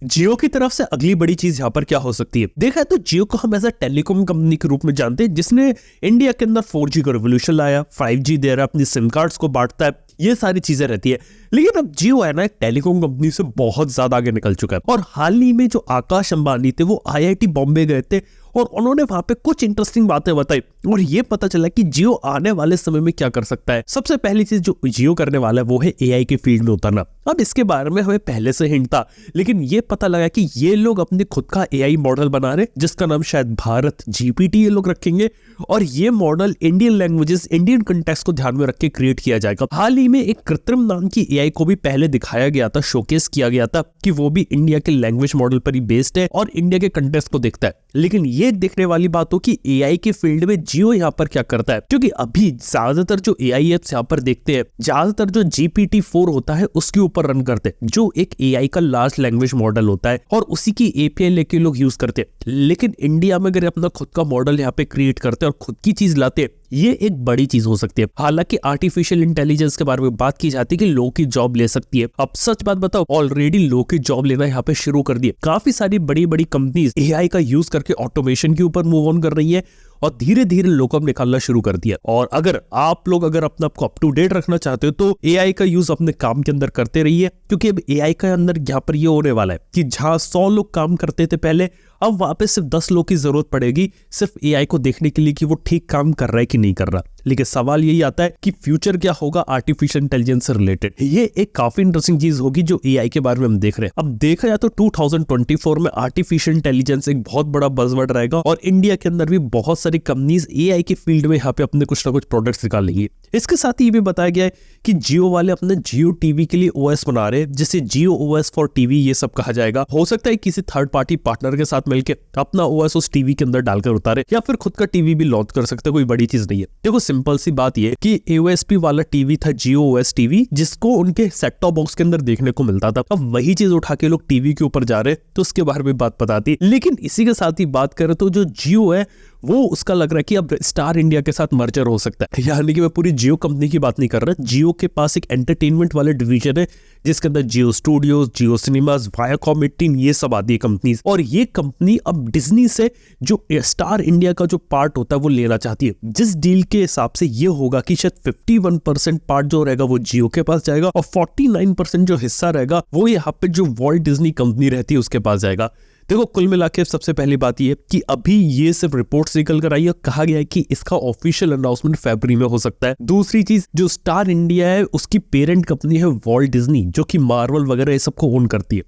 जियो की तरफ से अगली बड़ी चीज यहाँ पर क्या हो सकती है? देखा है तो जियो को हम एज अ टेलीकॉम कंपनी के रूप में जानते हैं, जिसने इंडिया के अंदर 4G का रिवोल्यूशन लाया, 5G दे रहा है, अपनी सिम कार्ड्स को बांटता है, ये सारी चीजें रहती है। लेकिन अब जियो है ना, एक टेलीकॉम कंपनी से बहुत ज्यादा आगे निकल चुका है। और हाल ही में जो आकाश अंबानी थे वो IIT बॉम्बे गए थे और उन्होंने वहां पे कुछ इंटरेस्टिंग बातें बताई और ये पता चला कि जियो आने वाले समय में क्या कर सकता है। सबसे पहली चीज जो जियो करने वाला है वो है AI के फील्ड में उतरना। अब इसके बारे में हमें पहले से हिंट था, लेकिन ये पता लगा कि ये लोग अपने खुद का AI मॉडल बना रहे, जिसका नाम शायद भारत GPT ये लोग रखेंगे और ये model Indian languages, Indian context को ध्यान में रख के क्रिएट किया जाएगा। हाल ही में एक कृत्रिम नाम की AI को भी पहले दिखाया गया था, शोकेस किया गया था कि वो भी इंडिया के लैंग्वेज मॉडल पर ही बेस्ड है और इंडिया के कंटेक्स्ट को देखता है। लेकिन ये देखने वाली बात हो कि AI के फील्ड में जियो यहाँ पर क्या करता है, क्योंकि अभी ज्यादातर जो AI एप्स यहाँ पर देखते हैं, ज्यादातर जो GPT-4 होता है उसके ऊपर रन करते हैं, जो एक AI का लार्ज लैंग्वेज मॉडल होता है और उसी की API लेके लोग यूज करते हैं। लेकिन इंडिया में अगर अपना खुद का मॉडल यहाँ पे क्रिएट करते हैं और खुद की चीज लाते हैं, ये एक बड़ी चीज हो सकती है। हालांकि आर्टिफिशियल इंटेलिजेंस के बारे में बात की जाती है कि लोग की जॉब ले सकती है। अब सच बात बताओ, ऑलरेडी लोग की जॉब लेना यहाँ पे शुरू कर दिए। काफी सारी बड़ी बड़ी कंपनीज AI का यूज करके ऑटोमेशन के ऊपर मूव ऑन कर रही है और धीरे धीरे लोग निकालना शुरू कर दिया। और अगर आप लोग अपने आप को अप टू डेट रखना चाहते हो तो AI का यूज अपने काम के अंदर करते रहिए, क्योंकि अब AI के अंदर यहाँ पर ये होने वाला है कि जहां 100 लोग काम करते थे पहले, अब वहां पे सिर्फ 10 लोग की जरूरत पड़ेगी सिर्फ AI को देखने के लिए कि वो ठीक काम कर रहा है कि नहीं कर रहा। लेकिन सवाल यही आता है कि फ्यूचर क्या होगा आर्टिफिशियल इंटेलिजेंस से रिलेटेड। ये एक काफी इंटरेस्टिंग चीज होगी जो AI के बारे में हम देख रहे हैं। अब देखा जाए तो 2024 में आर्टिफिशियल इंटेलिजेंस एक बहुत बड़ा बज़वर्ड रहेगा और इंडिया के अंदर भी बहुत सारी कंपनीज AI के फील्ड में यहाँ पे अपने कुछ ना कुछ प्रोडक्ट्स निकालेंगी। इसके साथ ही ये भी बताया गया है कि जियो वाले अपने जियो टीवी के लिए OS बना रहे हैं, जिसे जियो OS फॉर टीवी ये सब कहा जाएगा। हो सकता है किसी थर्ड पार्टी पार्टनर के साथ मिलकर अपना OS उस टीवी के अंदर डालकर उतारे, या फिर खुद का टीवी भी लॉन्च कर सकते हैं। कोई बड़ी चीज नहीं है। देखो सिंपल सी बात ये कि AOSP वाला टीवी था जियो OS टीवी, जिसको उनके सेट टॉप बॉक्स के अंदर देखने को मिलता था। अब वही चीज उठा के लोग टीवी के ऊपर जा रहे, तो उसके बारे में बात बताती। लेकिन इसी के साथ ही बात करें तो जो जियो है वो उसका लग रहा है कि अब स्टार इंडिया के साथ मर्जर हो सकता है। यानी कि मैं पूरी जियो कंपनी की बात नहीं कर रहा। जियो के पास एक एंटरटेनमेंट वाले डिवीजन है जिसके अंदर जियो स्टूडियोज, जियो सिनेमाज, वायाकॉम 18 ये सब आती है कंपनीज। और ये कंपनी अब डिज्नी से जो स्टार इंडिया का जो पार्ट होता है वो लेना चाहती है, जिस डील के हिसाब से ये होगा कि शायद 51% पार्ट जो रहेगा वो जियो के पास जाएगा और 49% जो हिस्सा रहेगा वो यहाँ पे जो वॉल्ट डिज्नी कंपनी रहती है उसके पास जाएगा। देखो कुल मिला के सबसे पहली बात ये कि अभी ये सिर्फ रिपोर्ट्स निकल कर आई है, कहा गया है कि इसका ऑफिशियल अनाउंसमेंट फरवरी में हो सकता है। दूसरी चीज, जो स्टार इंडिया है उसकी पेरेंट कंपनी है वॉल्ट डिज्नी, जो कि मार्वल वगैरह ये सबको ओन करती है।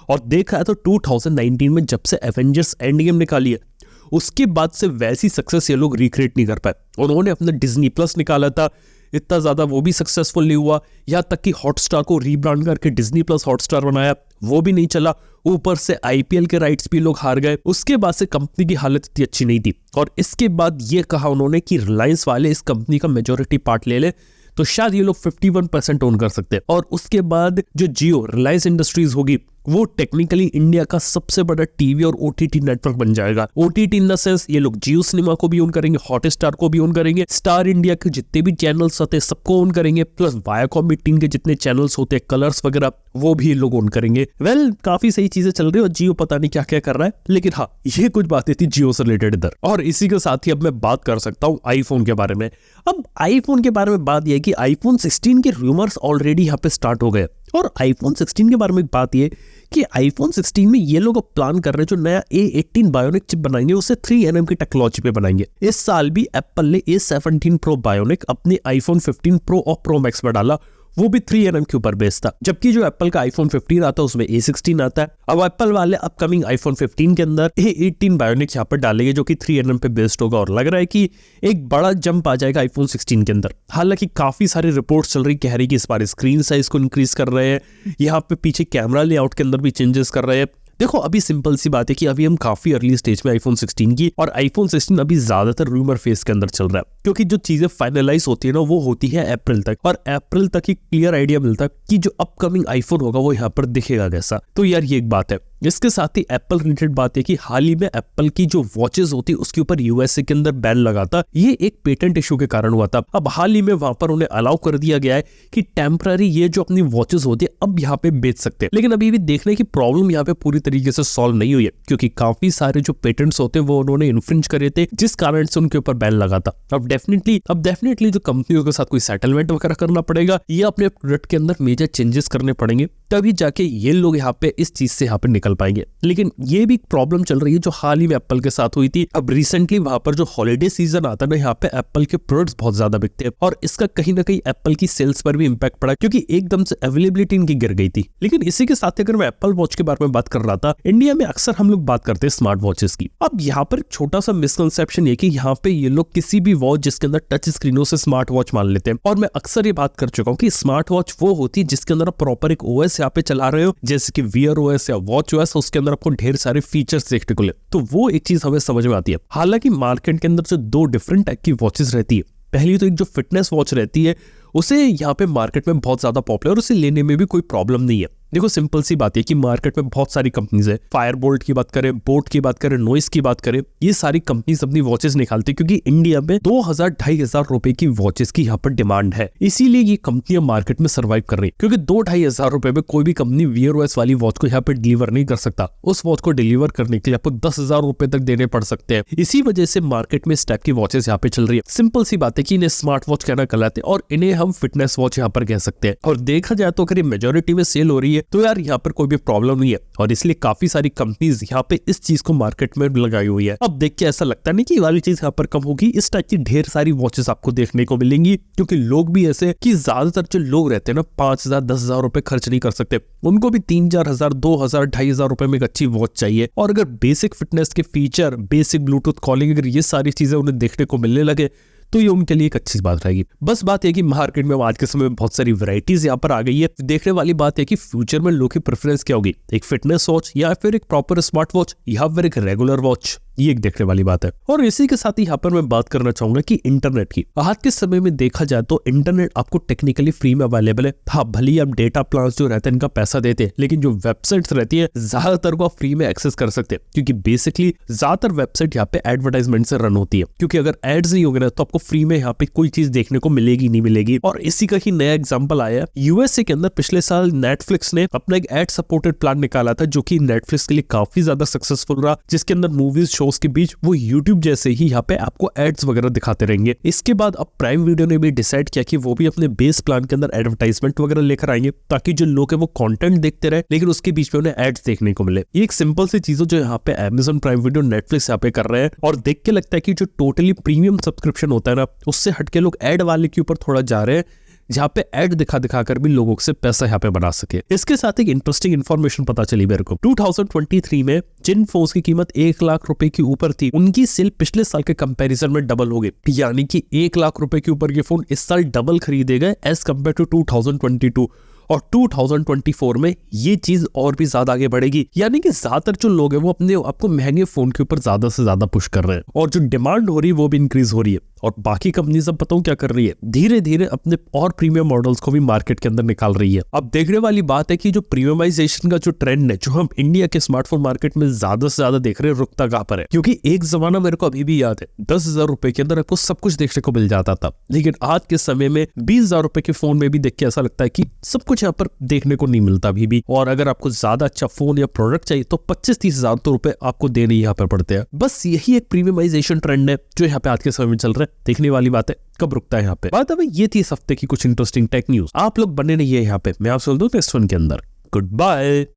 और देखा है तो 2019 में जब से एवेंजर्स एंड गेम निकाली है उसके बाद से वैसी सक्सेस ये लोग रिक्रिएट नहीं कर पाए। उन्होंने अपना डिज्नी प्लस निकाला था, इतना ज्यादा वो भी सक्सेसफुल नहीं हुआ। यहाँ तक कि हॉटस्टार को रीब्रांड करके डिज्नी प्लस हॉटस्टार बनाया, वो भी नहीं चला। ऊपर से IPL के राइट्स भी लोग हार गए। उसके बाद से कंपनी की हालत इतनी अच्छी नहीं थी और इसके बाद ये कहा उन्होंने कि रिलायंस वाले इस कंपनी का मेजोरिटी पार्ट ले ले तो शायद ये लोग 51% ओन कर सकते हैं। और उसके बाद जो जियो रिलायंस इंडस्ट्रीज होगी वो टेक्निकली इंडिया का सबसे बड़ा टीवी और OTT नेटवर्क बन जाएगा। OTT इन द सेंस ये लोग जियो सिनेमा को भी ओन करेंगे, हॉटस्टार को भी ओन करेंगे, स्टार इंडिया के जितने भी चैनल्स होते हैं सबको ओन करेंगे, प्लस वायाकॉम 18 के जितने चैनल्स होते हैं, कलर्स वगैरह, वो भी ये लोग ओन करेंगे। काफी सही चीजें चल रही है और जियो पता नहीं क्या क्या कर रहा है। लेकिन हाँ, ये कुछ बातें थी जियो से रिलेटेड इधर। और इसी के साथ ही अब मैं बात कर सकता हूँ आईफोन के बारे में। अब आईफोन के बारे में बात यह है कि आईफोन 16 के रूमर्स ऑलरेडी यहाँ पे स्टार्ट हो गए और आईफोन 16 के बारे में बात यह कि आईफोन 16 में ये लोग अब प्लान कर रहे हैं जो नया A18 बायोनिक चिप बनाएंगे उसे 3nm की टेक्नोलॉजी पे बनाएंगे। इस साल भी एप्पल ने A17 प्रो बायोनिक अपने आईफोन 15 प्रो और प्रो मैक्स पर डाला, वो भी 3nm के ऊपर बेस्ड था। जबकि जो एप्पल का आईफोन 15 आता है उसमें A16 आता है। अब एप्पल वाले अपकमिंग आईफोन 15 के अंदर A18 बायोनिक यहाँ पर डालेंगे जो कि 3nm पे बेस्ड होगा और लग रहा है कि एक बड़ा जंप आ जाएगा आईफोन 16 के अंदर। हालांकि काफी सारी रिपोर्ट्स चल रही कह रही कि इस बार स्क्रीन साइज को इंक्रीज कर रहे हैं, यहाँ पे पीछे कैमरा लेआउट के अंदर भी चेंजेस कर रहे हैं। देखो अभी सिंपल सी बात है कि अभी हम काफी अर्ली स्टेज में आईफोन 16 की, और आईफोन 16 अभी ज्यादातर रूमर फेज के अंदर चल रहा है क्योंकि जो चीजें फाइनलाइज होती है ना वो होती है अप्रैल तक, और अप्रैल तक ही क्लियर आइडिया मिलता है कि जो अपकमिंग आईफोन होगा वो यहाँ पर दिखेगा कैसा। तो यार ये एक बात है। इसके साथ ही एप्पल रिलेटेड बात है कि हाल ही में एप्पल की जो वॉचेस होती उसके ऊपर यूएसए के अंदर बैन लगा था। ये एक पेटेंट इशू के कारण हुआ था। अब हाल ही में वहां पर उन्हें अलाउ कर दिया गया है कि टेम्पररी ये जो अपनी वॉचेस होती है अब यहाँ पे बेच सकते हैं। लेकिन अभी भी देखने की प्रॉब्लम यहाँ पे पूरी तरीके से सॉल्व नहीं हुई है, क्योंकि काफी सारे जो पेटेंट्स होते हैं वो उन्होंने इन्फ्रिंज करे थे, जिस कारण से उनके ऊपर बैन लगा था। अब डेफिनेटली जो कंपनियों के साथ कोई सेटलमेंट वगैरह करना पड़ेगा या अपने प्रोडक्ट के अंदर मेजर चेंजेस करने पड़ेंगे, तभी जाके ये लोग यहाँ पे इस चीज से यहाँ पे निकल पाएंगे। लेकिन ये भी प्रॉब्लम चल रही है जो हाल ही में एप्पल के साथ हुई थी। अब रिसेंटली वहां पर जो हॉलिडे सीजन आता है ना, यहाँ पे एप्पल के प्रोडक्ट्स बहुत ज्यादा बिकते हैं और इसका कहीं ना कहीं एप्पल की सेल्स पर भी इंपैक्ट पड़ा, क्योंकि एकदम से अवेलेबिलिटी इनकी गिर गई थी। लेकिन इसी के साथ अगर मैं एप्पल वॉच के बारे में बात कर रहा था, इंडिया में अक्सर हम लोग बात करते हैं स्मार्ट वॉचेस की। अब यहाँ पर छोटा सा मिसकंसेप्शन ये कि यहाँ पे ये लोग किसी भी वॉच जिसके अंदर टच स्क्रीनों से स्मार्ट वॉच मान लेते हैं। और मैं अक्सर ये बात कर चुका हूँ कि स्मार्ट वॉच वो होती है जिसके अंदर आप प्रॉपर एक ओएस यहाँ पे चला रहे हो, जैसे कि वियर ओएस या वॉच ओएस, उसके अंदर आपको ढेर सारे फीचर्स देखने को मिले, तो वो एक चीज हमें समझ में आती है। हालांकि मार्केट के अंदर जो दो डिफरेंट टाइप की वॉचेस रहती है, पहली तो एक जो फिटनेस वॉच रहती है, उसे यहाँ पे मार्केट में बहुत ज्यादा पॉपुलर, उसे लेने में भी कोई प्रॉब्लम नहीं है। देखो सिंपल सी बात है कि मार्केट में बहुत सारी कंपनीज है, फायरबोल्ट की बात करें, बोट की बात करें, नॉइस की बात करें, ये सारी कंपनीज अपनी वॉचेस निकालती है, क्योंकि इंडिया में 2000-2500 रुपए की वॉचेस की यहाँ पर डिमांड है। इसीलिए ये कंपनियां मार्केट में सर्वाइव कर रही है, क्योंकि 2-2500 रुपए में कोई भी कंपनी वियर ओएस वाली वॉच को यहाँ पे डिलीवर नहीं कर सकता। उस वॉच को डिलीवर करने के लिए आपको 10,000 रुपए तक देने पड़ सकते हैं। इसी वजह से मार्केट में इस टाइप की वॉचेस यहाँ पे चल रही है। सिंपल सी बात है कि इन्हें स्मार्ट वॉच कहना कहलाते हैं और इन्हें हम फिटनेस वॉच यहाँ पर कह सकते हैं। और देखा जाए तो अगर ये मेजोरिटी में सेल हो रही है तो यार यहाँ पर कोई भी प्रॉब्लम नहीं है, और इसलिए काफी सारी कंपनीज यहाँ पे इस चीज को मार्केट में लगाई हुई है। अब देख के ऐसा लगता नहीं कि ये वाली चीज यहाँ पर कम होगी, इस टाइप की ढेर सारी वॉचेस आपको देखने को मिलेंगी, क्योंकि लोग भी ऐसे कि ज्यादातर जो लोग रहते हैं ना 5,000-10,000 रुपए खर्च नहीं कर सकते, उनको भी 3,000-4,000, 2,000-2,500 रुपए में एक अच्छी वॉच चाहिए। और अगर बेसिक फिटनेस के फीचर, बेसिक ब्लूटूथ कॉलिंग, अगर ये सारी चीजें उन्हें देखने को मिलने लगे तो ये उनके लिए एक अच्छी बात रहेगी। बस बात है कि मार्केट में आज के समय में बहुत सारी वैरायटीज यहाँ पर आ गई है। देखने वाली बात है कि फ्यूचर में लोग की प्रेफरेंस क्या होगी, एक फिटनेस वॉच या फिर एक प्रॉपर स्मार्ट वॉच या फिर एक रेगुलर वॉच, ये एक देखने वाली बात है। और इसी के साथ ही यहाँ पर मैं बात करना चाहूंगा कि इंटरनेट की। आज के समय में देखा जाए तो इंटरनेट आपको टेक्निकली फ्री में अवेलेबल है। हाँ, भले ही आप डेटा प्लान जो रहते हैं इनका पैसा देते हैं, लेकिन जो वेबसाइट्स रहती है ज्यादातर को आप फ्री में एक्सेस कर सकते हैं, क्योंकि बेसिकली ज्यादातर वेबसाइट यहाँ पे एडवर्टाइजमेंट से रन होती है। क्योंकि अगर एड्स नहीं होंगे ना तो आपको फ्री में यहाँ पे कोई चीज देखने को मिलेगी नहीं मिलेगी। और इसी का ही नया एग्जाम्पल आया यूएसए के अंदर। पिछले साल नेटफ्लिक्स ने अपना एक एड सपोर्टेड प्लान निकाला था, जो कि नेटफ्लिक्स के लिए काफी ज्यादा सक्सेसफुल रहा, जिसके अंदर मूवीज शोज के बीच वो यूट्यूब जैसे ही यहाँ पे आपको एड्स वगैरह दिखाते रहेंगे। इसके बाद अब प्राइम वीडियो ने भी डिसाइड किया कि वो भी अपने बेस प्लान के अंदर एडवर्टाइजमेंट वगैरह लेकर आएंगे, ताकि जो लोग है वो कंटेंट देखते रहे लेकिन उसके बीच में उन्हें एड्स देखने को मिले। ये एक सिंपल सी चीज जो यहाँ पे Amazon प्राइम वीडियो, नेटफ्लिक्स यहाँ पे कर रहे हैं। और देख के लगता है कि जो टोटली प्रीमियम सब्सक्रिप्शन होता है ना, उससे हटके लोग एड वाले के ऊपर थोड़ा जा रहे हैं, जहाँ पे एड दिखा कर भी लोगों से पैसा यहाँ पे बना सके। इसके साथ एक इंटरेस्टिंग इन्फॉर्मेशन पता चली मेरे को। 2023 में जिन फोन्स की कीमत 1 लाख रुपए के ऊपर थी, उनकी सेल पिछले साल के कंपैरिजन में डबल हो गई। यानी कि 1 लाख रुपए के ऊपर के फोन इस साल डबल खरीदे गए एज कम्पेयर टू 2022। और 2024 में ये चीज और भी ज्यादा आगे बढ़ेगी। यानी कि ज्यादातर जो लोग हैं वो अपने आपको महंगे फोन के ऊपर ज्यादा से ज्यादा पुश कर रहे हैं, और जो डिमांड हो रही है वो भी इंक्रीज हो रही है। और बाकी कंपनीज अब बताऊं क्या कर रही है, धीरे धीरे अपने और प्रीमियम मॉडल्स को भी मार्केट के अंदर निकाल रही है। अब देखने वाली बात है कि जो प्रीमियमाइजेशन का जो ट्रेंड है, जो हम इंडिया के स्मार्टफोन मार्केट में ज्यादा से ज्यादा देख रहे हैं, रुकता कहां पर है। क्योंकि एक जमाना मेरे को अभी भी याद है, 10,000 रुपए के अंदर आपको सब कुछ देखने को मिल जाता था, लेकिन आज के समय में 20,000 रुपए के फोन में भी देख के ऐसा लगता है कि सब कुछ यहाँ पर देखने को नहीं मिलता अभी भी। और अगर आपको ज्यादा अच्छा फोन या प्रोडक्ट चाहिए तो 25-30 हजार तो रुपए आपको देने यहाँ पर पड़ते हैं। बस यही एक प्रीमियमाइजेशन ट्रेंड है जो यहाँ पे आज के समय में चल रहा है। देखने वाली बात है कब रुकता है यहाँ पे। बात है ये थी इस हफ्ते की कुछ इंटरेस्टिंग टेक न्यूज। आप लोग बने रहिए यहाँ पे, मैं आपसे बोल दूं नेक्स्ट वन के अंदर। Good bye.